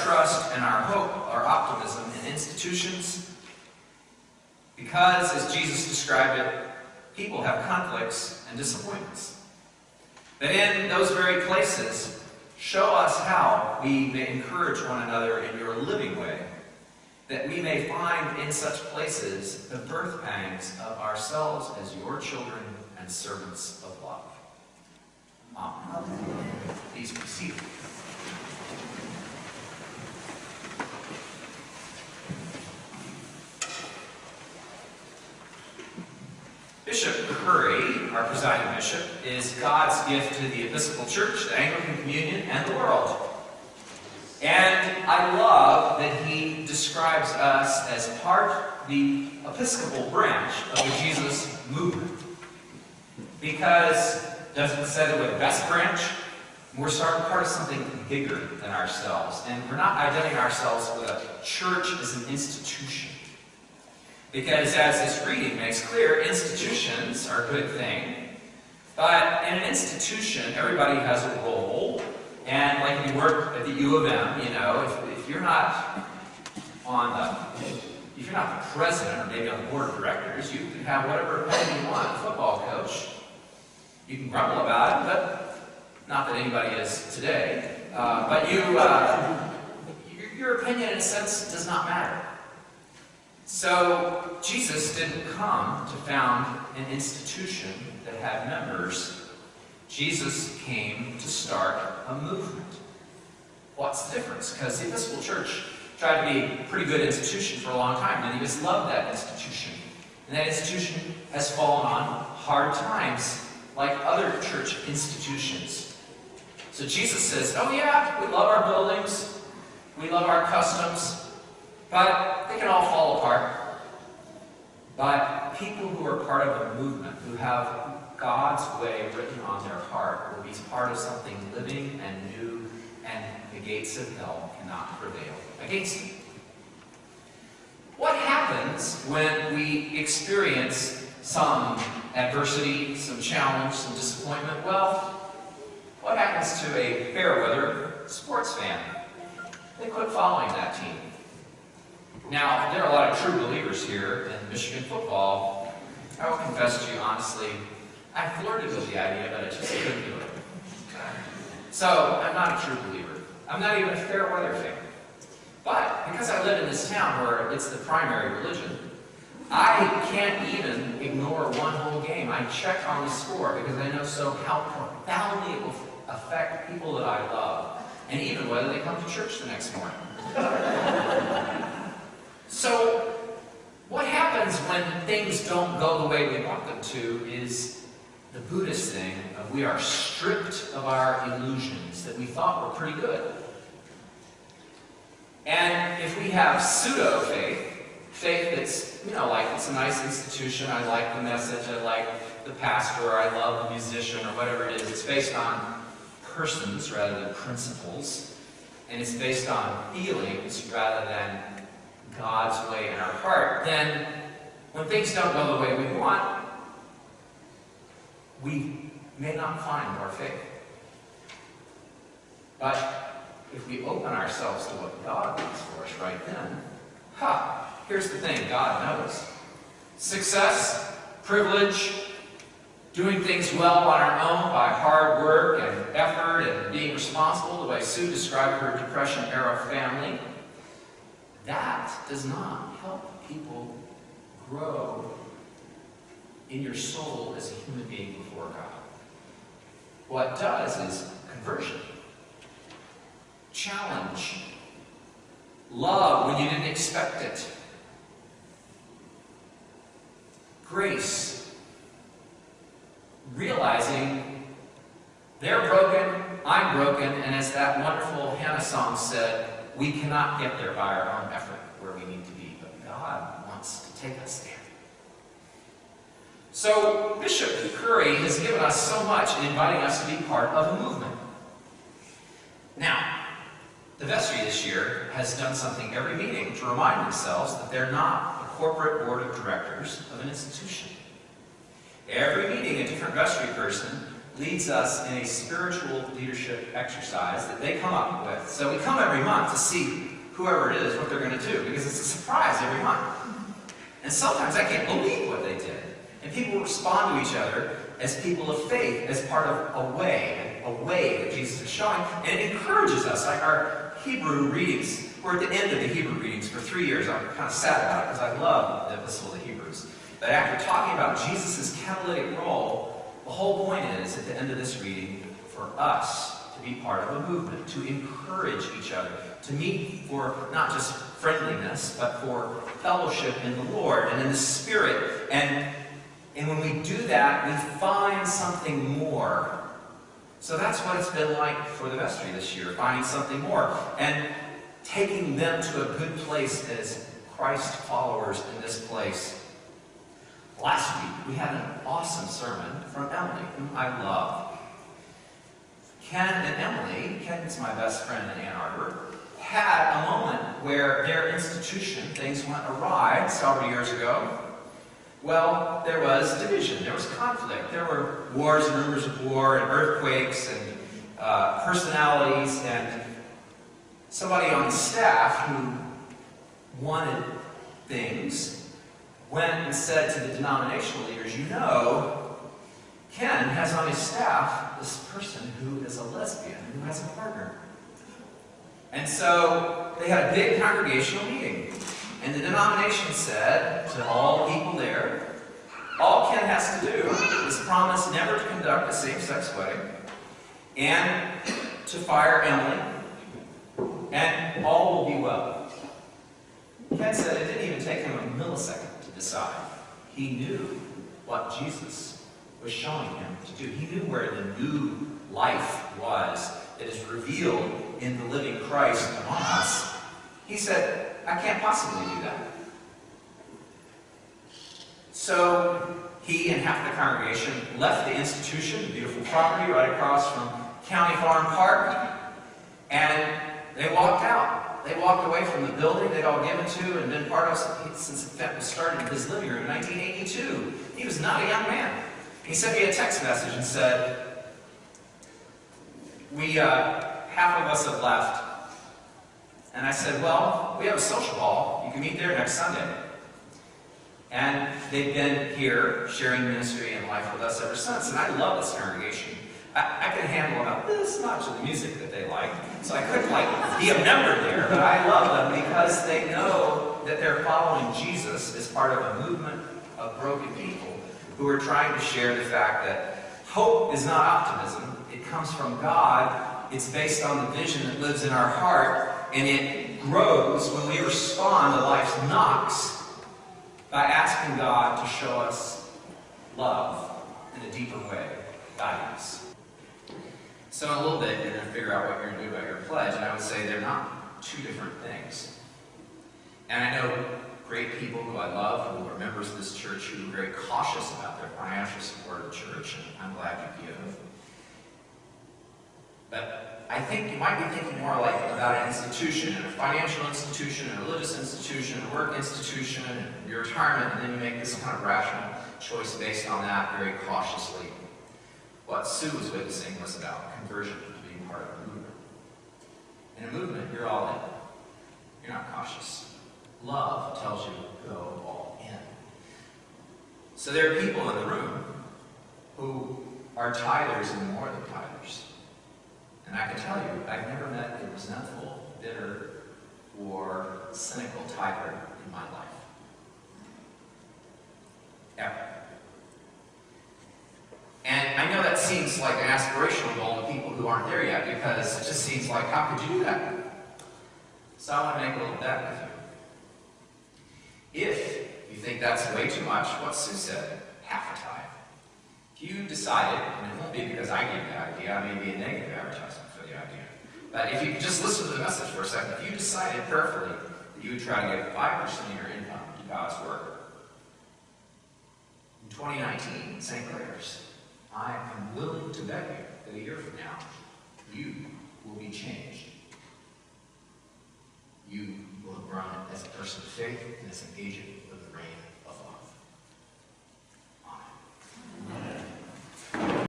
trust and our hope, our optimism in institutions? Because, as Jesus described it, people have conflicts and disappointments. That in those very places, show us how we may encourage one another in your living way, that we may find in such places the birth pangs of ourselves as your children and servants of love. Amen. Please be seated. Bishop Curry, our presiding bishop, is God's gift to the Episcopal Church, the Anglican Communion, and the world. And I love that he describes us as the Episcopal branch of the Jesus movement. Because, doesn't say that we're the best branch, we're part of something bigger than ourselves. And we're not identifying ourselves with a church as an institution. Because as this reading makes clear, institutions are a good thing. But in an institution, everybody has a role. And like if you work at the U of M, if you're not the president or maybe on the board of directors, you can have whatever opinion you want, football coach. You can grumble about it, but not that anybody is today. But your opinion, in a sense, does not matter. So Jesus didn't come to found an institution that had members. Jesus came to start a movement. What's the difference? Because the Episcopal Church tried to be a pretty good institution for a long time, and he just loved that institution. And that institution has fallen on hard times, like other church institutions. So Jesus says, oh yeah, we love our buildings, we love our customs, but they can all fall apart. But people who are part of a movement, who have God's way written on their heart, will be part of something living and new, and the gates of hell cannot prevail against it. What happens when we experience some adversity, some challenge, some disappointment? Well, what happens to a fair-weather sports fan? They quit following that team. Now, there are a lot of true believers here in Michigan football. I will confess to you honestly, I flirted with the idea, but I just couldn't do it. So, I'm not a true believer. I'm not even a fair weather fan. But, because I live in this town where it's the primary religion, I can't even ignore one whole game. I check on the score because I know how profoundly it will affect people that I love, and even whether they come to church the next morning. So, what happens when things don't go the way we want them to is the Buddhist thing of we are stripped of our illusions that we thought were pretty good. And if we have pseudo-faith, faith that's, like it's a nice institution, I like the message, I like the pastor, I love the musician, or whatever it is, it's based on persons rather than principles, and it's based on feelings rather than God's way in our heart, then when things don't go the way we want, we may not find our faith. But if we open ourselves to what God wants for us right then, here's the thing, God knows. Success, privilege, doing things well on our own by hard work and effort and being responsible, the way Sue described her Depression-era family, that does not help people grow in your soul as a human being before God. What does is conversion, challenge, love when you didn't expect it, grace, realizing they're broken, I'm broken, and as that wonderful Hannah song said, we cannot get there by our own effort where we need to be, but God wants to take us there. So Bishop Curry has given us so much in inviting us to be part of a movement. Now, the vestry this year has done something every meeting to remind themselves that they're not the corporate board of directors of an institution. Every meeting, a different vestry person leads us in a spiritual leadership exercise that they come up with. So we come every month to see whoever it is, what they're going to do, because it's a surprise every month. And sometimes I can't believe what they did. And people respond to each other as people of faith, as part of a way that Jesus is showing. And it encourages us, like our Hebrew readings. We're at the end of the Hebrew readings for 3 years. I'm kind of sad about it because I love the Epistle of the Hebrews. But after talking about Jesus' catalytic role, the whole point is, at the end of this reading, for us to be part of a movement, to encourage each other, to meet for not just friendliness, but for fellowship in the Lord and in the Spirit. And when we do that, we find something more. So that's what it's been like for the vestry this year, finding something more. And taking them to a good place as Christ followers in this place. Last week, we had an awesome sermon from Emily, whom I love. Ken and Emily, Ken's my best friend in Ann Arbor, had a moment where their institution, things went awry several years ago. Well, there was division, there was conflict, there were wars and rumors of war and earthquakes and personalities, and somebody on the staff who wanted things went and said to the denominational leaders, you know, Ken has on his staff this person who is a lesbian, who has a partner. And so they had a big congregational meeting. And the denomination said to all the people there, all Ken has to do is promise never to conduct a same-sex wedding and to fire Emily, and all will be well. Ken said it didn't even take him a millisecond to decide. He knew what Jesus was showing him to do. He knew where the new life was that is revealed in the living Christ among us. He said, I can't possibly do that. So he and half the congregation left the institution, the beautiful property right across from County Farm Park, and they walked out. They walked away from the building they'd all given to and been part of since the event was started in his living room in 1982. He was not a young man. He sent me a text message and said, half of us have left. And I said, well, we have a social hall. You can meet there next Sunday. And they've been here sharing ministry and life with us ever since. And I love this congregation. I can handle about this much of the music that they like. So I couldn't be a member there. But I love them because they know that they're following Jesus as part of a movement of broken people who are trying to share the fact that hope is not optimism. It comes from God. It's based on the vision that lives in our heart. And it grows when we respond to life's knocks by asking God to show us love in a deeper way, guidance. So in a little bit, you're going to figure out what you're going to do about your pledge, and I would say they're not two different things. And I know great people who I love, who are members of this church, who are very cautious about their financial support of the church, and I'm glad you give. But I think you might be thinking more like about an institution, and a financial institution, a religious institution, a work institution, and your retirement, and then you make this kind of rational choice based on that very cautiously. What Sue was witnessing was about conversion to being part of a movement. In a movement, you're all in. You're not cautious. Love tells you to go all in. So there are people in the room who are tithers and more than tithers. And I can tell you, I've never met a resentful, bitter, or cynical tither in my life. Ever. And I know that seems like an aspirational goal to people who aren't there yet, because it just seems like, how could you do that? So I want to make a little bet with you. If you think that's way too much, what Sue said, half a tithe. If you decided, and it won't be because I gave the idea, I may be a negative advertisement for the idea, but if you could just listen to the message for a second, if you decided prayerfully that you would try to give 5% of your income to God's work, in 2019, St. Clair's, I am willing to bet you that a year from now, you will be changed. You will have grown as a person of faith and as an agent of the reign